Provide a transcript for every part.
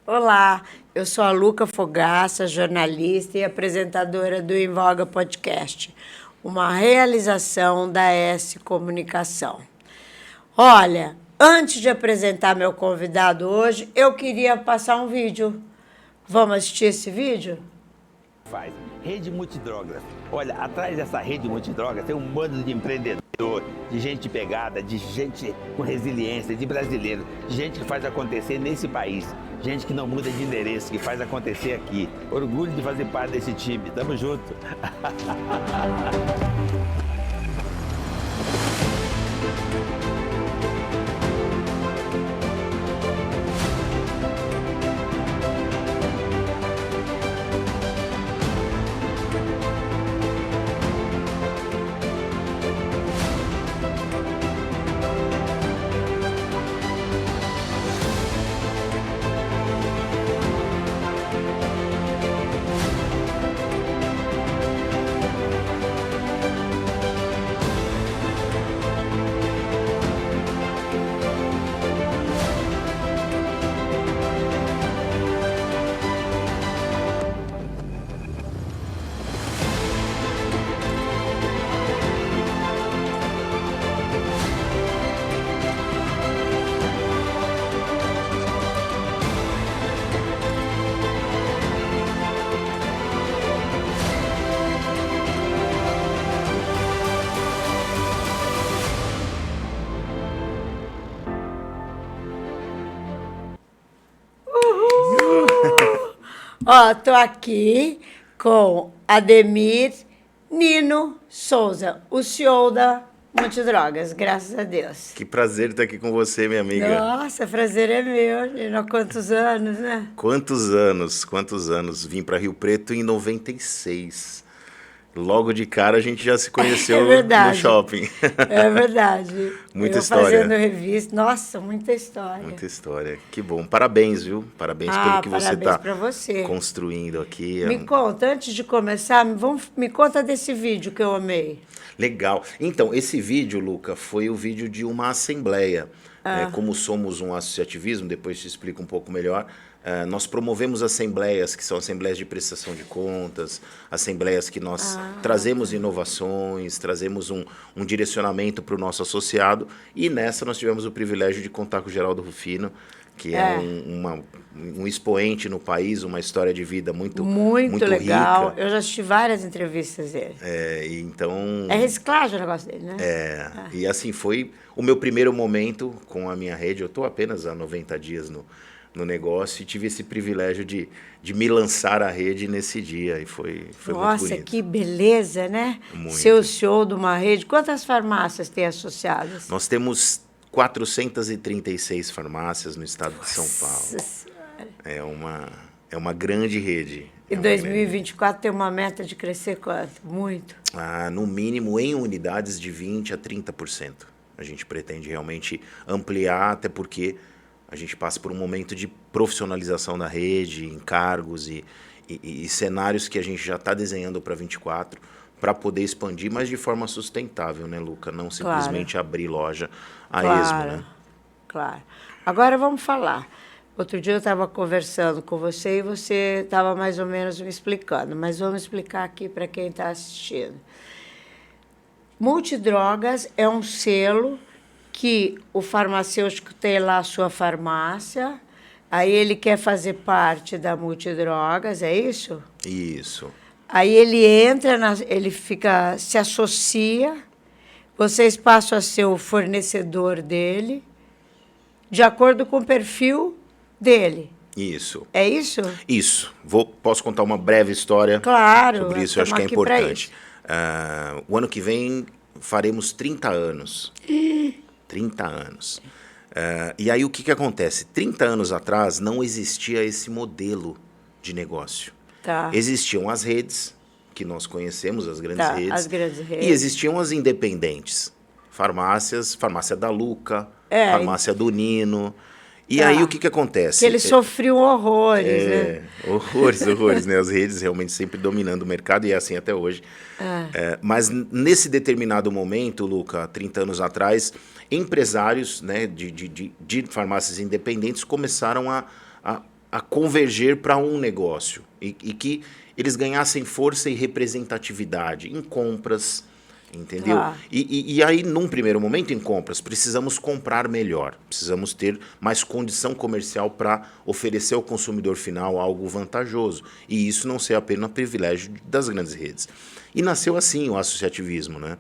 Olá, eu sou a Luca Fogaça, jornalista e apresentadora do Em Voga Podcast, uma realização da S Comunicação. Olha, antes de apresentar meu convidado hoje, eu queria passar um vídeo. Vamos assistir esse vídeo? Faz rede multidrogas. Olha, atrás dessa rede multidrogas tem um bando de empreendedor, de gente pegada, de gente com resiliência, de brasileiro, de gente que faz acontecer nesse país, gente que não muda de endereço, que faz acontecer aqui. Orgulho de fazer parte desse time. Tamo junto. Ó, tô aqui com Ademir Nino Souza, o CEO da Multidrogas, graças a Deus. Que prazer estar aqui com você, minha amiga. Nossa, prazer é meu, Nino. Há quantos anos, né? Quantos anos? Vim para Rio Preto em 96. Logo de cara a gente já se conheceu no shopping. É verdade. Muita eu história. Fazendo revista. Nossa, muita história. Muita história. Que bom. Parabéns, viu? Parabéns pelo que você está você. construindo aqui. Me conta, antes de começar, me conta desse vídeo que eu amei. Legal. Então, esse vídeo, Luca, foi o vídeo de uma assembleia. Como somos um associativismo, depois te explico um pouco melhor, nós promovemos assembleias, que são assembleias de prestação de contas, assembleias que nós trazemos inovações, trazemos um direcionamento para o nosso associado, e nessa nós tivemos o privilégio de contar com o Geraldo Rufino, que é um expoente no país, uma história de vida muito legal. rica. Eu já assisti várias entrevistas dele. Então... É reciclagem o negócio dele, né? E assim foi o meu primeiro momento com a minha rede. Eu estou apenas há 90 dias no negócio e tive esse privilégio de me lançar à rede nesse dia, e foi muito bonito. Nossa, que beleza, né? Muito. Ser o CEO de uma rede. Quantas farmácias tem associadas? Nós temos 436 farmácias no estado de São Paulo. Senhora. É uma grande rede. E 2024 tem uma meta de crescer quanto? Muito? No mínimo em unidades de 20% a 30%. A gente pretende realmente ampliar, até porque a gente passa por um momento de profissionalização da rede, encargos e cenários que a gente já está desenhando para 24, para poder expandir, mas de forma sustentável, né, Luca? Não simplesmente abrir loja a esmo, né? Claro. Agora vamos falar. Outro dia eu estava conversando com você e você estava mais ou menos me explicando, mas vamos explicar aqui para quem está assistindo. Multidrogas é um selo que o farmacêutico tem lá a sua farmácia, aí ele quer fazer parte da Multidrogas, é isso? Isso. Aí ele entra, ele se associa, vocês passam a ser o fornecedor dele, de acordo com o perfil dele. Isso. É isso? Isso. Posso contar uma breve história sobre isso, eu acho que é importante. O ano que vem faremos 30 anos. 30 anos. E aí o que acontece? 30 anos atrás não existia esse modelo de negócio. Tá. Existiam as redes, que nós conhecemos, as grandes redes. As grandes redes. E existiam as independentes. Farmácias, farmácia da Luca, farmácia do Nino. E aí o que acontece? Que eles sofriam horrores, né? Horrores, né? As redes realmente sempre dominando o mercado, e é assim até hoje. Mas nesse determinado momento, Luca, 30 anos atrás, empresários, né, de farmácias independentes começaram a a converger para um negócio e que eles ganhassem força e representatividade em compras, entendeu? E aí, num primeiro momento, em compras, precisamos comprar melhor, precisamos ter mais condição comercial para oferecer ao consumidor final algo vantajoso, e isso não ser apenas privilégio das grandes redes. E nasceu assim o associativismo, né?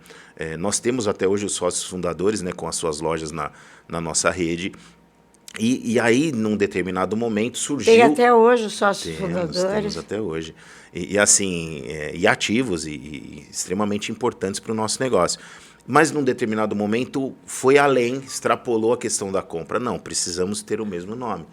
Nós temos até hoje os sócios fundadores, né, com as suas lojas na nossa rede. E aí, num determinado momento, surgiu... Tem até hoje os sócios fundadores? Temos até hoje. E assim, e ativos e extremamente importantes para o nosso negócio. Mas, num determinado momento, foi além, extrapolou a questão da compra. Não, precisamos ter o mesmo nome,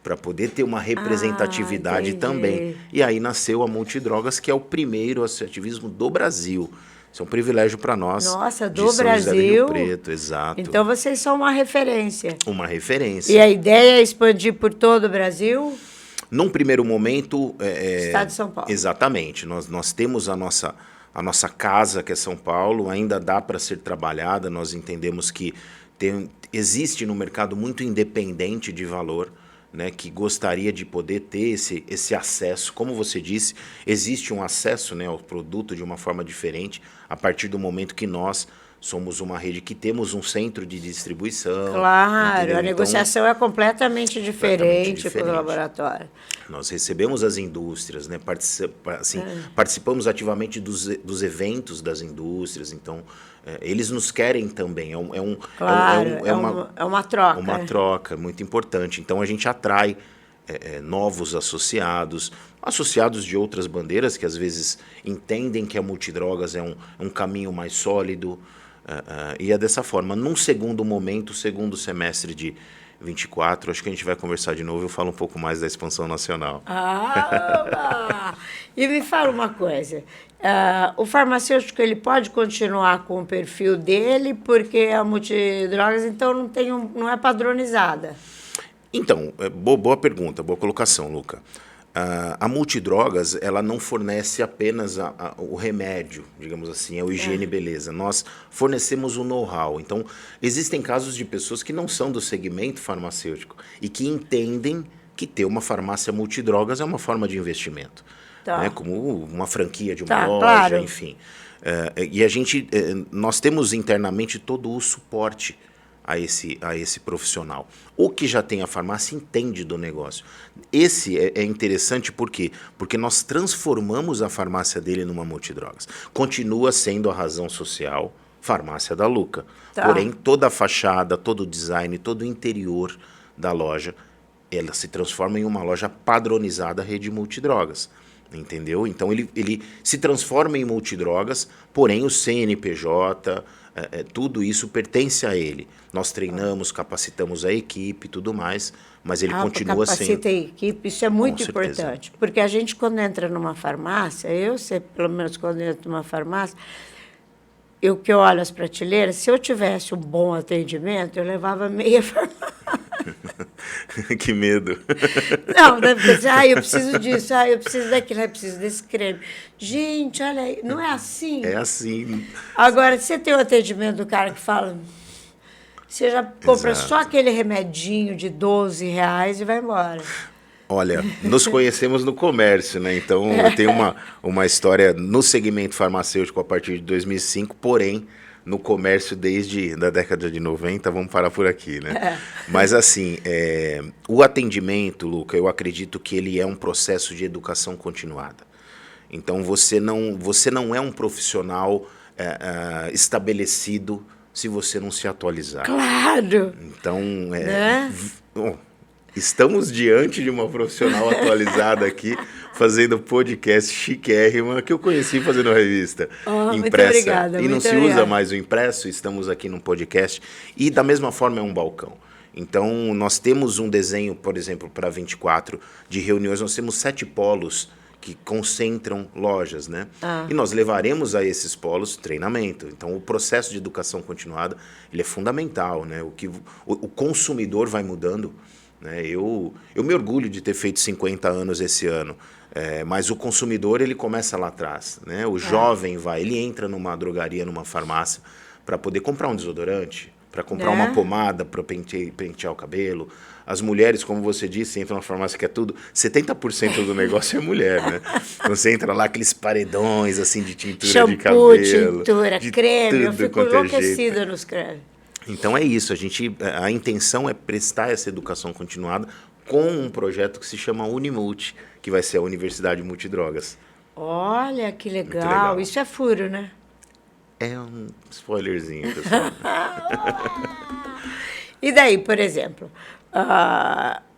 para poder ter uma representatividade também. E aí nasceu a Multidrogas, que é o primeiro associativismo do Brasil. Isso é um privilégio para nós. Nossa, de do São Brasil. José do Rio Preto, exato. Então vocês são uma referência. Uma referência. E a ideia é expandir por todo o Brasil? Num primeiro momento... Estado de São Paulo. Exatamente. Nós temos a nossa casa, que é São Paulo, ainda dá para ser trabalhada. Nós entendemos que existe no mercado muito independente de valor, né, que gostaria de poder ter esse acesso. Como você disse, existe um acesso, né, ao produto de uma forma diferente a partir do momento que nós somos uma rede que temos um centro de distribuição. Claro, entendeu? a negociação é completamente diferente com o laboratório. Nós recebemos as indústrias, né, participamos ativamente dos eventos das indústrias, então eles nos querem também. É uma troca. Uma troca muito importante. Então a gente atrai novos associados de outras bandeiras que às vezes entendem que a Multidrogas é um caminho mais sólido. E é dessa forma. Num segundo momento, segundo semestre de 24, acho que a gente vai conversar de novo e eu falo um pouco mais da expansão nacional. E me fala uma coisa, o farmacêutico ele pode continuar com o perfil dele porque a Multidrogas então não é padronizada? Então, boa pergunta, boa colocação, Luca. A Multidrogas, ela não fornece apenas o remédio, digamos assim, o higiene e beleza. Nós fornecemos o know-how. Então, existem casos de pessoas que não são do segmento farmacêutico e que entendem que ter uma farmácia multidrogas é uma forma de investimento. Né? Como uma franquia de uma loja, claro. Enfim. E nós temos internamente todo o suporte a esse profissional. O que já tem a farmácia entende do negócio. Esse é interessante por quê? Porque nós transformamos a farmácia dele numa Multidrogas. Continua sendo a razão social, farmácia da Luca. Porém, toda a fachada, todo o design, todo o interior da loja, ela se transforma em uma loja padronizada rede Multidrogas. Entendeu? Então, ele se transforma em Multidrogas, porém o CNPJ... tudo isso pertence a ele. Nós treinamos, capacitamos a equipe e tudo mais, mas ele continua sendo... Capacita a equipe, isso é muito importante. Porque a gente, quando entra numa farmácia, eu sei, pelo menos quando entro numa farmácia, que eu olho as prateleiras, se eu tivesse um bom atendimento, eu levava meia farmácia. Que medo. Não, deve pensar, eu preciso disso, eu preciso daquilo, eu preciso desse creme. Gente, olha aí, não é assim? É assim. Agora, você tem o atendimento do cara que fala, você já compra só aquele remedinho de R$12 e vai embora. Olha, nos conhecemos no comércio, né? Então, eu tenho uma história no segmento farmacêutico a partir de 2005, porém, no comércio desde a década de 90, vamos parar por aqui, né? Mas, assim, o atendimento, Luca, eu acredito que ele é um processo de educação continuada. Então, você não é um profissional estabelecido se você não se atualizar. Claro! Então, estamos diante de uma profissional atualizada aqui, fazendo podcast chiquérrima, que eu conheci fazendo revista impressa. Muito obrigada, e não se usa mais o impresso, estamos aqui num podcast. E da mesma forma é um balcão. Então, nós temos um desenho, por exemplo, para 24 de reuniões, nós temos 7 polos que concentram lojas, né? E nós levaremos a esses polos treinamento. Então, o processo de educação continuada, ele é fundamental, né? O consumidor vai mudando, né? Eu me orgulho de ter feito 50 anos esse ano, mas o consumidor ele começa lá atrás, né? O jovem ele entra numa drogaria, numa farmácia, para poder comprar um desodorante, para comprar uma pomada para pentear o cabelo. As mulheres, como você disse, entram na farmácia que é tudo, 70% do negócio é mulher, né? Então você entra lá, aqueles paredões assim de tintura de Shampoo, cabelo. tintura, de creme, eu tudo fico quanto é enlouquecida jeito. nos cremes. Então é isso, a intenção é prestar essa educação continuada com um projeto que se chama Unimulti, que vai ser a Universidade Multidrogas. Olha, que legal. legal. Isso é furo, né? É um spoilerzinho, pessoal. E daí, por exemplo,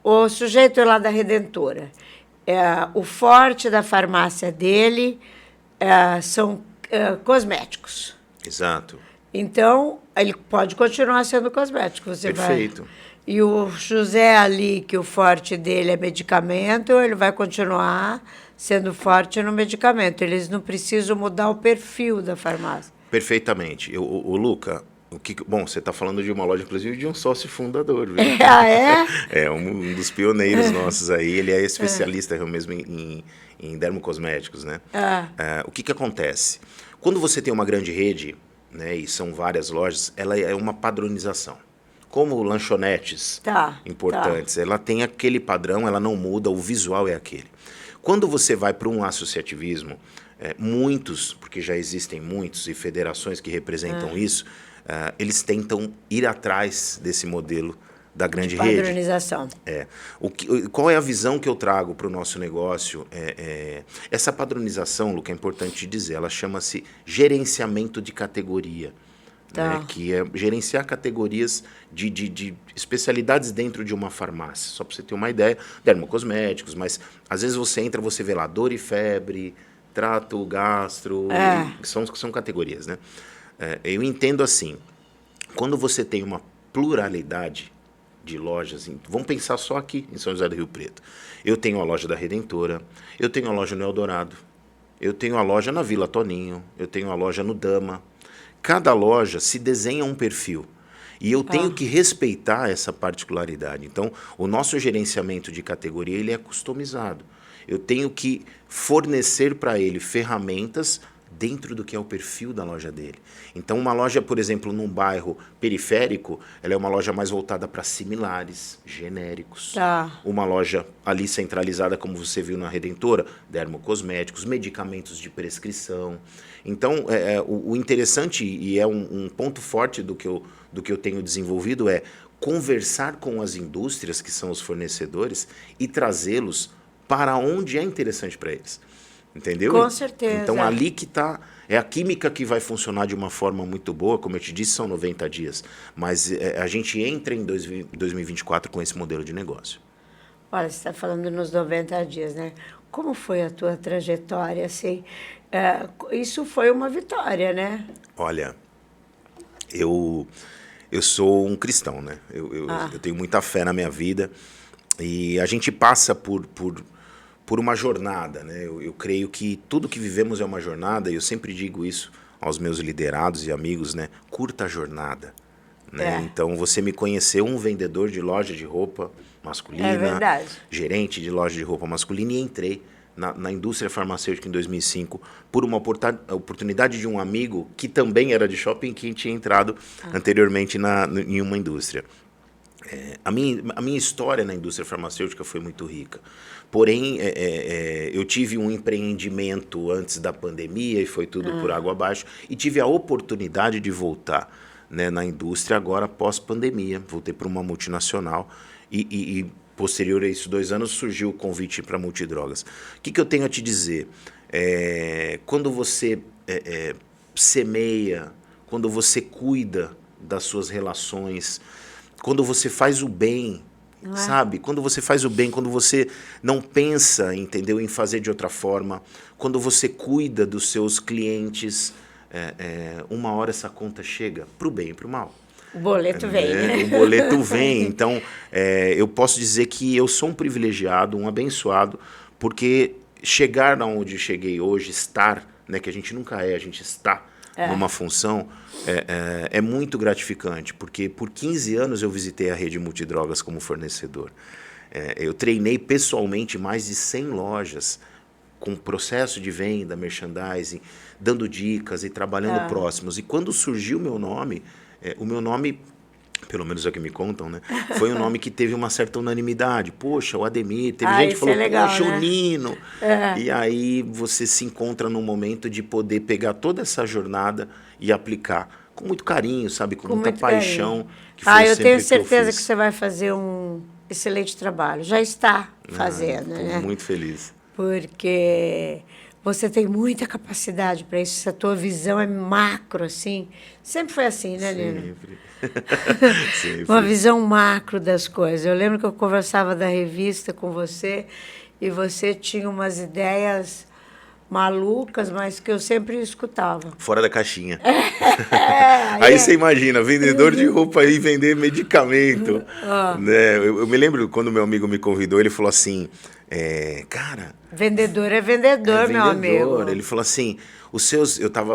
o sujeito lá da Redentora, o forte da farmácia dele são cosméticos. Exato. Então, ele pode continuar sendo cosmético. Você Perfeito. Vai... E o José ali, que o forte dele é medicamento, ele vai continuar sendo forte no medicamento. Eles não precisam mudar o perfil da farmácia. Perfeitamente. O Luca, bom, você está falando de uma loja, inclusive, de um sócio fundador, viu? Ah, é? É um dos pioneiros nossos aí. Ele é especialista mesmo em dermocosméticos, né? O que acontece? Quando você tem uma grande rede, né, e são várias lojas, ela é uma padronização. Como lanchonetes importantes, ela tem aquele padrão, ela não muda, o visual é aquele. Quando você vai para um associativismo, muitos, porque já existem muitos e federações que representam isso, eles tentam ir atrás desse modelo da grande rede. Padronização. Qual é a visão que eu trago para o nosso negócio? Essa padronização, Luca, é importante dizer, ela chama-se gerenciamento de categoria. Né, que é gerenciar categorias de especialidades dentro de uma farmácia. Só para você ter uma ideia, dermocosméticos, mas às vezes você entra, você vê lá dor e febre, trato gastro, são categorias, né? Eu entendo assim, quando você tem uma pluralidade de lojas, vamos pensar só aqui em São José do Rio Preto. Eu tenho a loja da Redentora, eu tenho a loja no Eldorado, eu tenho a loja na Vila Toninho, eu tenho a loja no Dama. Cada loja se desenha um perfil e eu tenho que respeitar essa particularidade. Então, o nosso gerenciamento de categoria ele é customizado. Eu tenho que fornecer para ele ferramentas dentro do que é o perfil da loja dele. Então, uma loja, por exemplo, num bairro periférico, ela é uma loja mais voltada para similares, genéricos. Uma loja ali centralizada, como você viu na Redentora, dermocosméticos, medicamentos de prescrição. Então, o interessante e é um ponto forte do que eu tenho desenvolvido é conversar com as indústrias, que são os fornecedores, e trazê-los para onde é interessante para eles. Entendeu? Com certeza. Então, ali que está... É a química que vai funcionar de uma forma muito boa, como eu te disse, são 90 dias. Mas a gente entra em 2024 com esse modelo de negócio. Olha, você está falando nos 90 dias, né? Como foi a tua trajetória, assim? Isso foi uma vitória, né? Olha, eu sou um cristão, né? Eu tenho muita fé na minha vida e a gente passa por uma jornada, né? Eu creio que tudo que vivemos é uma jornada e eu sempre digo isso aos meus liderados e amigos, né? Curta a jornada. Né? Então, você me conheceu um vendedor de loja de roupa masculina, gerente de loja de roupa masculina e entrei na indústria farmacêutica em 2005 por uma oportunidade de um amigo que também era de shopping que tinha entrado anteriormente em uma indústria. A minha história na indústria farmacêutica foi muito rica. Porém, eu tive um empreendimento antes da pandemia e foi tudo por água abaixo. E tive a oportunidade de voltar, né, na indústria agora pós-pandemia. Voltei para uma multinacional e posterior a isso, 2 anos, surgiu o convite para Multidrogas. O que eu tenho a te dizer? Quando você semeia, quando você cuida das suas relações, quando você faz o bem, sabe? Quando você faz o bem, quando você não pensa, entendeu, em fazer de outra forma, quando você cuida dos seus clientes, uma hora essa conta chega para o bem e para o mal. O boleto vem, né? O boleto vem. Então, eu posso dizer que eu sou um privilegiado, um abençoado, porque chegar onde cheguei hoje, estar, né, que a gente nunca a gente está numa função, é muito gratificante, porque por 15 anos eu visitei a rede Multidrogas como fornecedor. Eu treinei pessoalmente mais de 100 lojas, com processo de venda, merchandising, dando dicas e trabalhando próximos. E quando surgiu o meu nome pelo menos é o que me contam, né? Foi um nome que teve uma certa unanimidade. Poxa, o Ademir. Teve gente que isso falou, é legal, poxa, né? o Nino. E aí você se encontra no momento de poder pegar toda essa jornada e aplicar com muito carinho, sabe? Com muita muito paixão. carinho. Que foi Eu sempre tenho que certeza que fiz. você vai fazer um excelente trabalho. Já está fazendo, Estou né? muito feliz. Porque você tem muita capacidade para isso. A tua visão é macro, assim. Sempre foi assim, né, Nino? Sempre. Sempre. Uma visão macro das coisas. Eu lembro que eu conversava da revista com você e você tinha umas ideias malucas, mas que eu sempre escutava. Fora da caixinha. Aí Aí você imagina, vendedor de roupa aí vender medicamento. Né? Eu me lembro quando meu amigo me convidou, ele falou assim, cara... vendedor é vendedor, meu amigo. Ele falou assim, os seus... Eu tava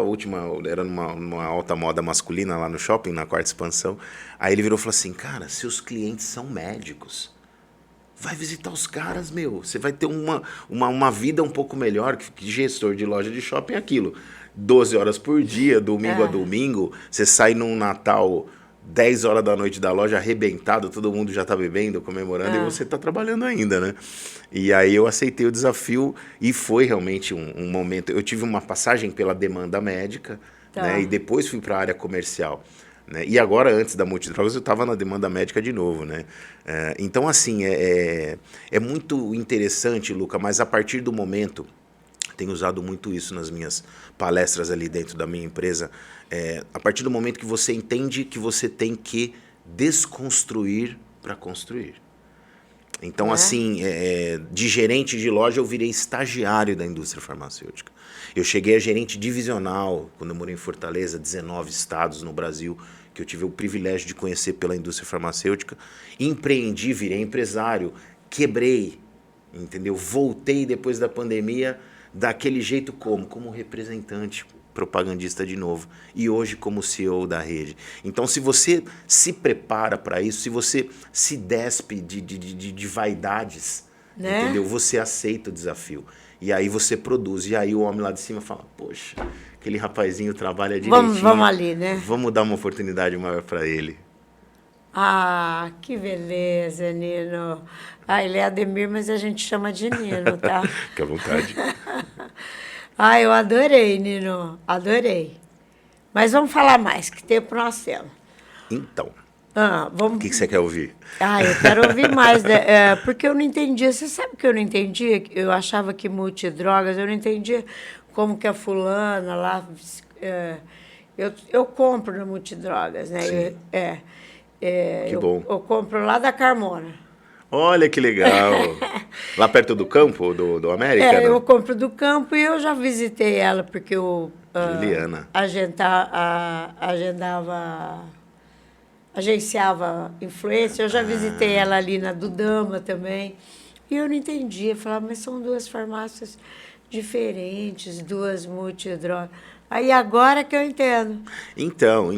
era numa alta moda masculina lá no shopping, na quarta expansão. Aí ele virou e falou assim, cara, seus clientes são médicos. Vai visitar os caras, meu. Você vai ter uma vida um pouco melhor que gestor de loja de shopping é aquilo. 12 horas por dia, domingo a domingo. Você sai num Natal, 10 horas da noite da loja, arrebentado, todo mundo já tá bebendo, comemorando, e você tá trabalhando ainda, né? E aí eu aceitei o desafio e foi realmente um momento... Eu tive uma passagem pela demanda médica, né? E depois fui para a área comercial. Né? E agora, antes da Multidrogas, eu estava na demanda médica de novo, né? Então, assim, é muito interessante, Luca, mas a partir do momento, tenho usado muito isso nas minhas palestras ali dentro da minha empresa, a partir do momento que você entende que você tem que desconstruir para construir. Então, assim, de gerente de loja, eu virei estagiário da indústria farmacêutica. Eu cheguei a gerente divisional, quando eu morei em Fortaleza, 19 estados no Brasil, que eu tive o privilégio de conhecer pela indústria farmacêutica. Empreendi, virei empresário, quebrei, entendeu? Voltei depois da pandemia, daquele jeito como representante propagandista de novo. E hoje como CEO da rede. Então, se você se prepara para isso, se você se despe de vaidades, né? Entendeu? Você aceita o desafio. E aí você produz. E aí o homem lá de cima fala, poxa, aquele rapazinho trabalha direitinho. Vamos ali, né? Vamos dar uma oportunidade maior para ele. Ah, que beleza, Nino. Ele é Ademir, mas a gente chama de Nino, tá? Fique à vontade. Eu adorei, Nino. Adorei. Mas vamos falar mais, que tempo nós temos. Então, vamos... o que você quer ouvir? Eu quero ouvir mais, né? Porque eu não entendia. Você sabe que eu não entendia? Eu achava que multidrogas, eu não entendia como que a fulana lá... Eu compro na multidrogas, né? Sim. Que bom. Eu compro lá da Carmona. Olha que legal. Lá perto do campo, do América? Né? Eu compro do campo e eu já visitei ela, porque eu Juliana. agenciava influência. Eu já visitei ela ali na Dudama também. E eu não entendia. Eu falava, mas são duas farmácias diferentes, duas multidrogas. Aí agora que eu entendo. Então,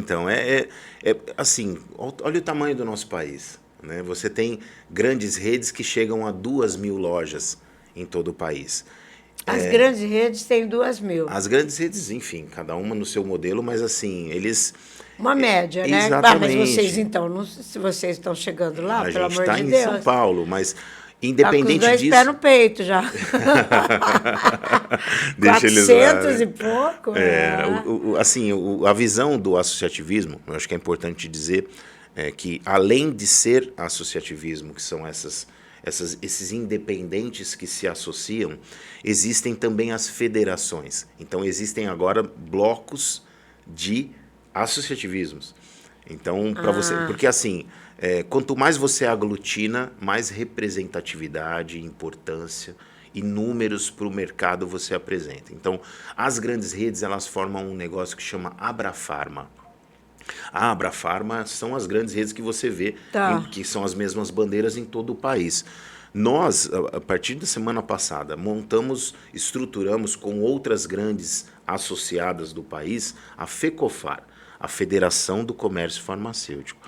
assim, olha o tamanho do nosso país. Né? Você tem grandes redes que chegam a 2.000 lojas em todo o país. As grandes redes têm 2.000. As grandes redes, enfim, cada uma no seu modelo, mas assim, eles... Uma média, né? Exatamente. Mas vocês, então, se vocês estão chegando lá, pelo amor de Deus. A gente está em São Paulo, mas independente tá com os dois pés no peito já. Deixa 400 eles lá, e pouco. Assim, a visão do associativismo, eu acho que é importante dizer que, além de ser associativismo, que são esses independentes que se associam, existem também as federações. Então, existem agora blocos de associativismos. Então, para você... Porque, assim, quanto mais você aglutina, mais representatividade, importância e números para o mercado você apresenta. Então, as grandes redes, elas formam um negócio que chama Abrafarma. A Abrafarma são as grandes redes que você vê, que são as mesmas bandeiras em todo o país. Nós, a partir da semana passada, estruturamos com outras grandes associadas do país, a FECOFAR, a Federação do Comércio Farmacêutico.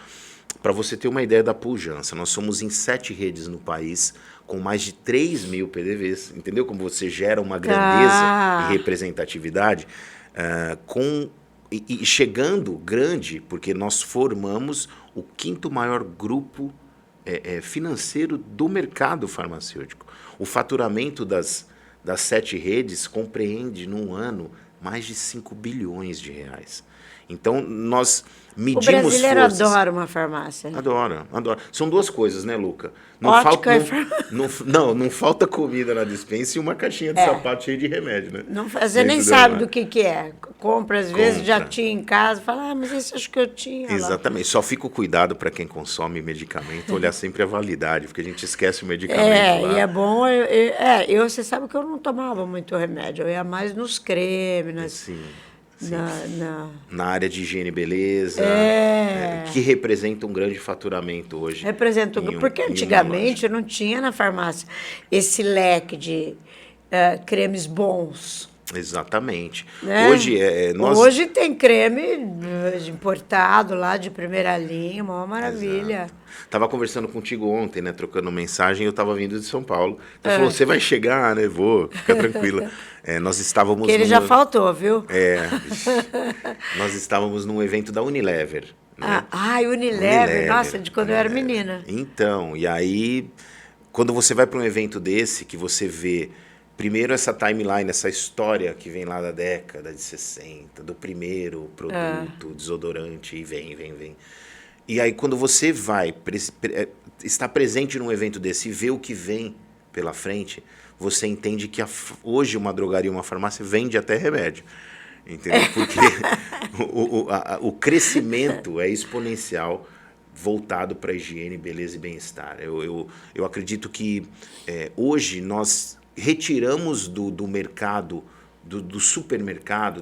Para você ter uma ideia da pujança, nós somos em 7 redes no país, com mais de 3.000 PDVs. Entendeu como você gera uma grandeza e representatividade? E chegando grande, porque nós formamos o quinto maior grupo financeiro do mercado farmacêutico. O faturamento das 7 redes compreende, num ano, mais de 5 bilhões de reais. Então, nós medimos forças. O brasileiro adora uma farmácia. Adora. São duas coisas, né, Luca? Ótica não falta comida na despensa e uma caixinha de sapato cheia de remédio, né? Você nem sabe do que é. Compra, às vezes, já tinha em casa, fala, mas esse acho que eu tinha. Exatamente. Só fica o cuidado para quem consome medicamento, olhar sempre a validade, porque a gente esquece o medicamento lá. E é bom... você sabe que eu não tomava muito remédio, eu ia mais nos cremes, Sim. Na área de higiene e beleza, que representa um grande faturamento hoje. Porque antigamente não tinha na farmácia esse leque de cremes bons. Exatamente. Né? Hoje tem creme importado lá de primeira linha, uma maravilha. Estava conversando contigo ontem, né, trocando mensagem, eu estava vindo de São Paulo. Você falou, você vai chegar, né? Vou, fica tranquila. Nós estávamos... Que ele já faltou, viu? Nós estávamos num evento da Unilever. Né? Unilever, nossa, de quando eu era menina. Então, e aí, quando você vai para um evento desse, que você vê... Primeiro, essa timeline, essa história que vem lá da década de 60, do primeiro produto, desodorante, e vem. E aí, quando você está presente num evento desse e vê o que vem pela frente, você entende que hoje uma drogaria, uma farmácia, vende até remédio. Entendeu? Porque o crescimento é exponencial voltado para higiene, beleza e bem-estar. Eu acredito que hoje nós... retiramos do mercado, do supermercado,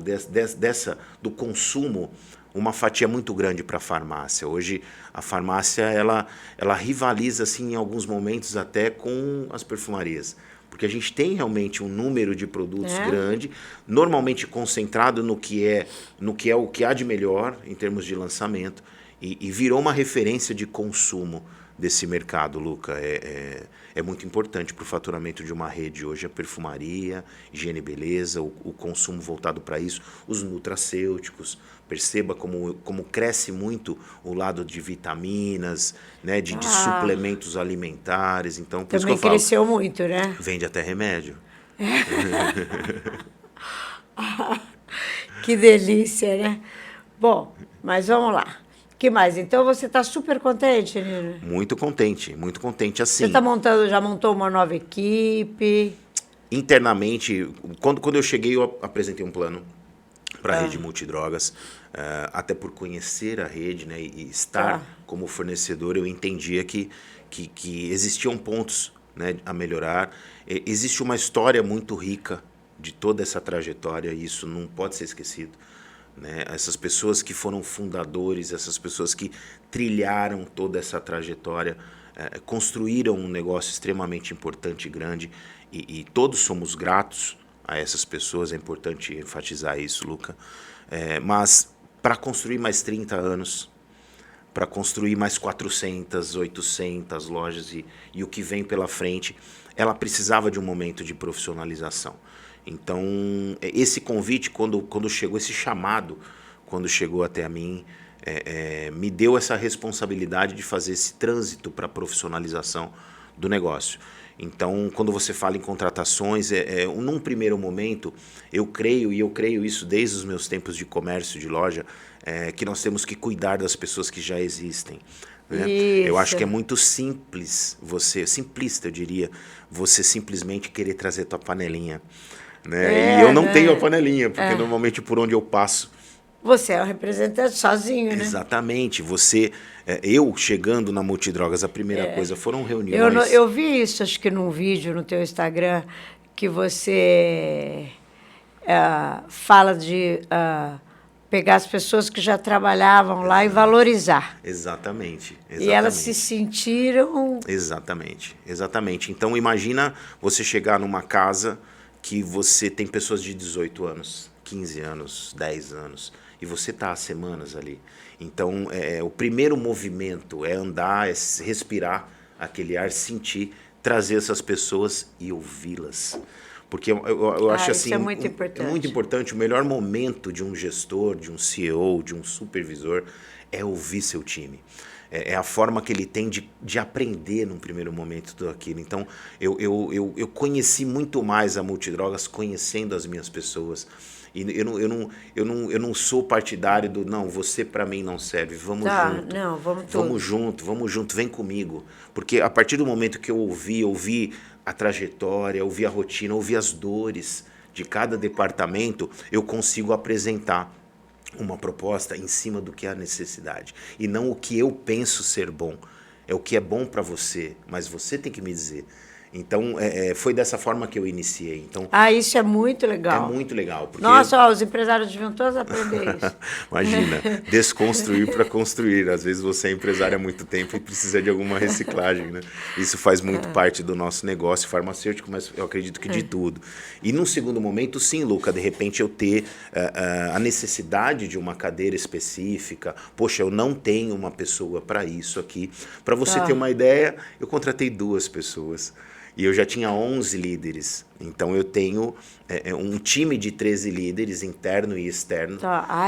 do consumo, uma fatia muito grande para a farmácia. Hoje, a farmácia ela rivaliza, assim, em alguns momentos, até com as perfumarias. Porque a gente tem realmente um número de produtos grande, normalmente concentrado no que é o que há de melhor em termos de lançamento, e virou uma referência de consumo desse mercado, Luca. É muito importante para o faturamento de uma rede hoje a perfumaria, higiene e beleza, o consumo voltado para isso, os nutracêuticos. Perceba como cresce muito o lado de vitaminas, né, de suplementos alimentares. Então, por também isso que eu cresceu muito, né? Vende até remédio. Que delícia, né? Bom, mas vamos lá. Que mais? Então você está super contente, Nino? Muito contente, assim. Você já montou uma nova equipe? Internamente, quando eu cheguei, eu apresentei um plano para a rede Multidrogas, até por conhecer a rede, né, e estar como fornecedor, eu entendia que existiam pontos, né, a melhorar. Existe uma história muito rica de toda essa trajetória, e isso não pode ser esquecido. Né? Essas pessoas que foram fundadores, essas pessoas que trilharam toda essa trajetória, construíram um negócio extremamente importante e grande, e todos somos gratos a essas pessoas, é importante enfatizar isso, Luca. Mas para construir mais 30 anos, para construir mais 400, 800 lojas e o que vem pela frente, ela precisava de um momento de profissionalização. Então, esse convite, quando chegou, esse chamado, quando chegou até mim, me deu essa responsabilidade de fazer esse trânsito para a profissionalização do negócio. Então, quando você fala em contratações, num primeiro momento, eu creio isso desde os meus tempos de comércio, de loja, que nós temos que cuidar das pessoas que já existem. Né? Eu acho que é muito simples, simplista, eu diria, você simplesmente querer trazer tua panelinha. Né? E eu não tenho a panelinha, porque normalmente por onde eu passo... Você é o representante sozinho, né? Exatamente. Eu chegando na Multidrogas, a primeira coisa foram reuniões... Eu vi isso, acho que num vídeo no teu Instagram, que você fala de pegar as pessoas que já trabalhavam lá e valorizar. Exatamente. E elas se sentiram... Exatamente. Então, imagina você chegar numa casa que você tem pessoas de 18 anos, 15 anos, 10 anos, e você está há semanas ali. Então, o primeiro movimento é andar, é respirar aquele ar, sentir, trazer essas pessoas e ouvi-las. Porque eu acho assim, é muito importante. É muito importante. O melhor momento de um gestor, de um CEO, de um supervisor, é ouvir seu time. É a forma que ele tem de aprender num primeiro momento tudo aquilo. Então, eu conheci muito mais a Multidrogas conhecendo as minhas pessoas. E eu não sou partidário do, não, você para mim não serve, vamos junto. Não, Vamos junto, vem comigo. Porque a partir do momento que eu ouvi a trajetória, ouvi a rotina, ouvi as dores de cada departamento, eu consigo apresentar uma proposta em cima do que é a necessidade. E não o que eu penso ser bom. É o que é bom para você, mas você tem que me dizer. Então, foi dessa forma que eu iniciei. Então, isso é muito legal. É muito legal. Porque... Nossa, os empresários deviam todos aprender isso. Imagina, desconstruir para construir. Às vezes você é empresário há muito tempo e precisa de alguma reciclagem, né? Isso faz muito parte do nosso negócio farmacêutico, mas eu acredito que de tudo. E num segundo momento, sim, Luca, de repente eu ter a necessidade de uma cadeira específica. Poxa, eu não tenho uma pessoa para isso aqui. Para você ter uma ideia, eu contratei 2 pessoas. E eu já tinha 11 líderes. Então, eu tenho um time de 13 líderes, interno e externo.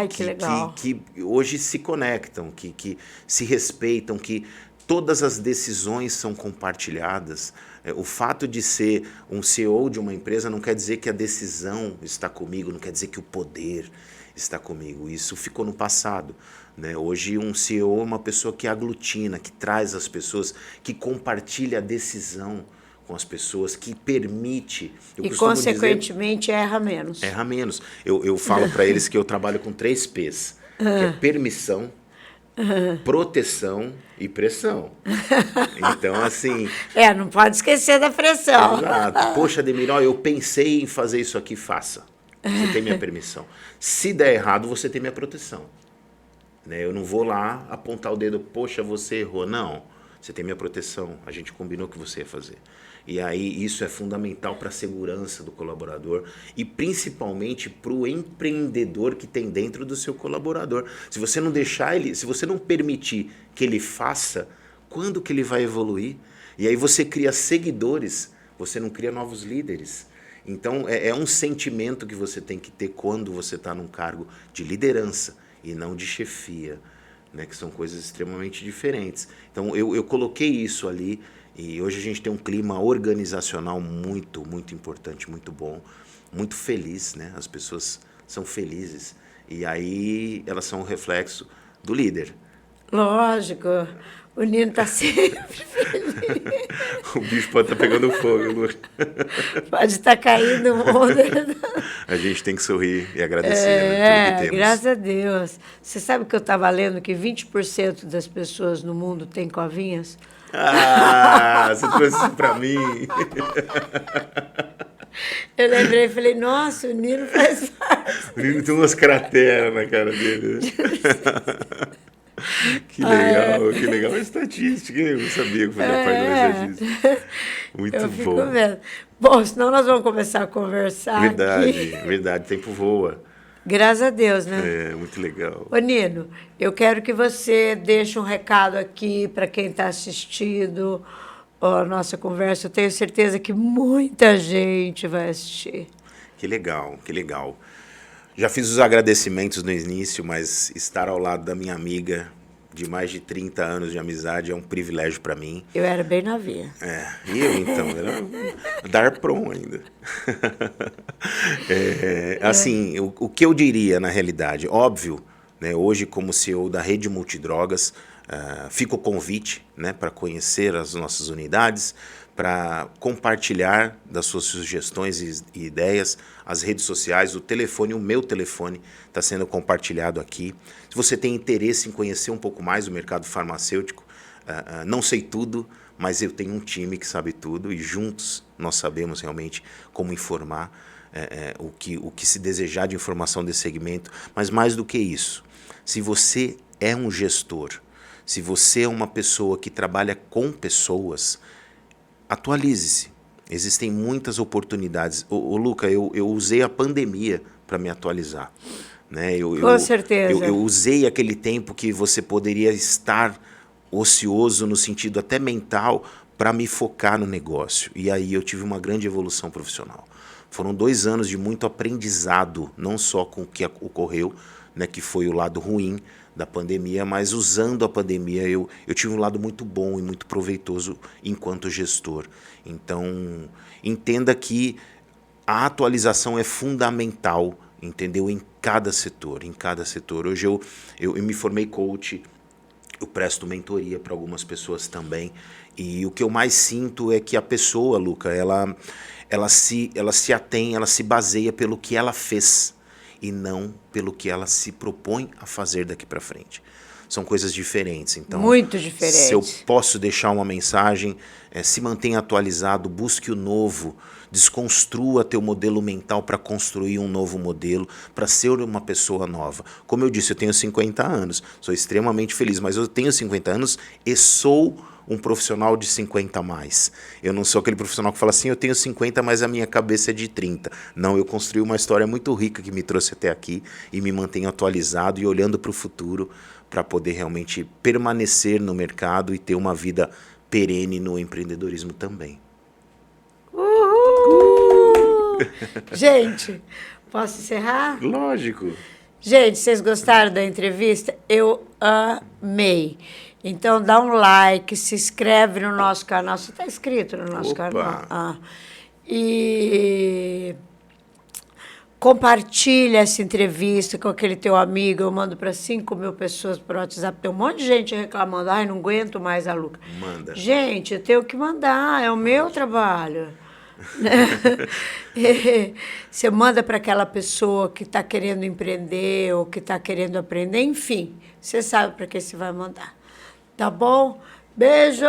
Que legal. Que hoje se conectam, que se respeitam, que todas as decisões são compartilhadas. O fato de ser um CEO de uma empresa não quer dizer que a decisão está comigo, não quer dizer que o poder está comigo. Isso ficou no passado. Né? Hoje, um CEO é uma pessoa que aglutina, que traz as pessoas, que compartilha a decisão com as pessoas, que permite... E, consequentemente, erra menos. Erra menos. Eu falo para eles que eu trabalho com 3 P's, que é permissão, proteção e pressão. Então, assim... não pode esquecer da pressão. Exato. Poxa, Ademir, eu pensei em fazer isso aqui, faça. Você tem minha permissão. Se der errado, você tem minha proteção. Né? Eu não vou lá apontar o dedo, poxa, você errou. Não, você tem minha proteção. A gente combinou que você ia fazer. E aí isso é fundamental para a segurança do colaborador e principalmente para o empreendedor que tem dentro do seu colaborador. Se você não deixar ele, se você não permitir que ele faça, quando que ele vai evoluir? E aí você cria seguidores, você não cria novos líderes. Então é um sentimento que você tem que ter quando você está num cargo de liderança e não de chefia, né, que são coisas extremamente diferentes. Então eu coloquei isso ali. E hoje a gente tem um clima organizacional muito, muito importante, muito bom, muito feliz, né? As pessoas são felizes e aí elas são um reflexo do líder. Lógico, o Nino está sempre feliz. O bicho pode estar pegando fogo, Lu. Pode estar caindo o mundo. A gente tem que sorrir e agradecer, né, pelo que temos. Graças a Deus. Você sabe que eu estava lendo que 20% das pessoas no mundo têm covinhas? Você trouxe isso pra mim. Eu lembrei e falei, nossa, o Nino faz parte. O Nino tem umas crateras na cara dele. Que legal a estatística. Eu não sabia que fazia parte da estatística. Muito eu bom. Fico vendo. Bom, senão nós vamos começar a conversar Verdade, o tempo voa. Graças a Deus, né? Muito legal. Ô, Nino, eu quero que você deixe um recado aqui para quem está assistindo a nossa conversa. Eu tenho certeza que muita gente vai assistir. Que legal. Já fiz os agradecimentos no início, mas estar ao lado da minha amiga de mais de 30 anos de amizade é um privilégio para mim. Eu era bem novinha. Era Darpron ainda. Assim, o que eu diria na realidade, óbvio, né, hoje como CEO da Rede Multidrogas, fica o convite, né, para conhecer as nossas unidades, para compartilhar das suas sugestões e ideias, as redes sociais, o telefone, o meu telefone está sendo compartilhado aqui. Se você tem interesse em conhecer um pouco mais o mercado farmacêutico, não sei tudo, mas eu tenho um time que sabe tudo e juntos nós sabemos realmente como informar o que se desejar de informação desse segmento. Mas mais do que isso, se você é um gestor, se você é uma pessoa que trabalha com pessoas, atualize-se. Existem muitas oportunidades. Luca, eu usei a pandemia para me atualizar. Né? Com certeza. Eu usei aquele tempo que você poderia estar ocioso no sentido até mental para me focar no negócio. E aí eu tive uma grande evolução profissional. Foram 2 anos de muito aprendizado, não só com o que ocorreu, né, que foi o lado ruim da pandemia, mas usando a pandemia eu tive um lado muito bom e muito proveitoso enquanto gestor. Então, entenda que a atualização é fundamental, entendeu? Em cada setor, em cada setor. Hoje eu me formei coach, eu presto mentoria para algumas pessoas também, e o que eu mais sinto é que a pessoa, Luca, ela se atém, ela se baseia pelo que ela fez e não pelo que ela se propõe a fazer daqui para frente. São coisas diferentes. Então, muito diferentes. Se eu posso deixar uma mensagem, se mantenha atualizado, busque o novo, desconstrua teu modelo mental para construir um novo modelo, para ser uma pessoa nova. Como eu disse, eu tenho 50 anos, sou extremamente feliz, mas eu tenho 50 anos e sou um profissional de 50 a mais. Eu não sou aquele profissional que fala assim, eu tenho 50, mas a minha cabeça é de 30. Não, eu construí uma história muito rica que me trouxe até aqui e me mantém atualizado e olhando para o futuro para poder realmente permanecer no mercado e ter uma vida perene no empreendedorismo também. Uhul! Gente, posso encerrar? Lógico. Gente, vocês gostaram da entrevista? Eu amei. Então, dá um like, se inscreve no nosso canal. Você está inscrito no nosso canal? E compartilha essa entrevista com aquele teu amigo. Eu mando para 5.000 pessoas por WhatsApp. Tem um monte de gente reclamando. Ai, não aguento mais a Luca. Manda. Gente, eu tenho que mandar. É o meu trabalho. Você manda para aquela pessoa que está querendo empreender ou que está querendo aprender. Enfim, você sabe para que você vai mandar. Tá bom? Beijo!